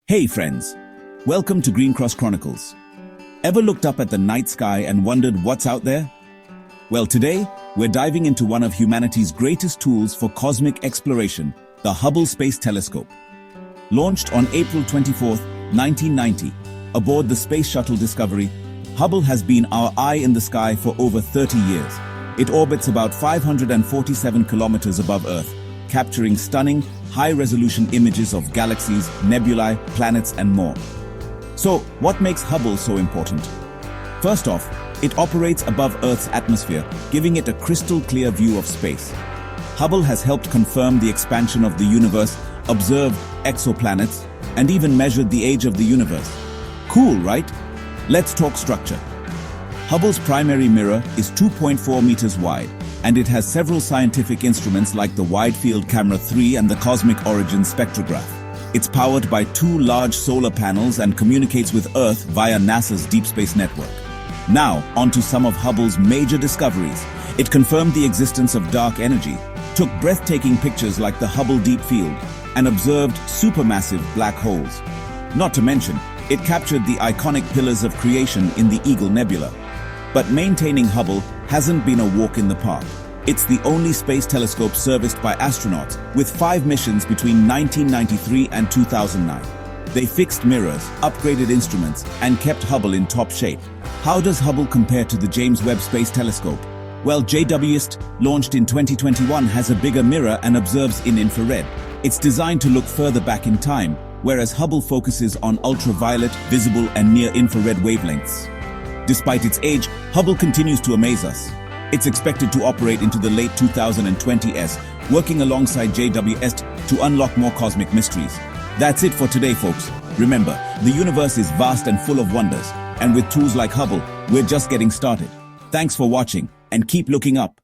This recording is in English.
Hey friends, welcome to Green Cross Chronicles. Ever looked up at the night sky and wondered what's out there? Well, today, we're diving into one of humanity's greatest tools for cosmic exploration, the Hubble Space Telescope. Launched on April 24, 1990, aboard the Space Shuttle Discovery, Hubble has been our eye in the sky for over 30 years. It orbits about 547 kilometers above Earth, capturing stunning, high-resolution images of galaxies, nebulae, planets, and more. So, what makes Hubble so important? First off, it operates above Earth's atmosphere, giving it a crystal-clear view of space. Hubble has helped confirm the expansion of the universe, observe exoplanets, and even measured the age of the universe. Cool, right? Let's talk structure. Hubble's primary mirror is 2.4 meters wide, and it has several scientific instruments like the Wide Field Camera 3 and the Cosmic Origins spectrograph. It's powered by two large solar panels and communicates with Earth via NASA's Deep Space Network. Now, onto some of Hubble's major discoveries. It confirmed the existence of dark energy, took breathtaking pictures like the Hubble Deep Field, and observed supermassive black holes. Not to mention, it captured the iconic pillars of creation in the Eagle Nebula. But maintaining Hubble hasn't been a walk in the park. It's the only space telescope serviced by astronauts, with 5 missions between 1993 and 2009. They fixed mirrors, upgraded instruments, and kept Hubble in top shape. How does Hubble compare to the James Webb Space Telescope? Well, JWST, launched in 2021, has a bigger mirror and observes in infrared. It's designed to look further back in time, whereas Hubble focuses on ultraviolet, visible, and near-infrared wavelengths. Despite its age, Hubble continues to amaze us. It's expected to operate into the late 2020s, working alongside JWST to unlock more cosmic mysteries. That's it for today, folks. Remember, the universe is vast and full of wonders, and with tools like Hubble, we're just getting started. Thanks for watching, and keep looking up.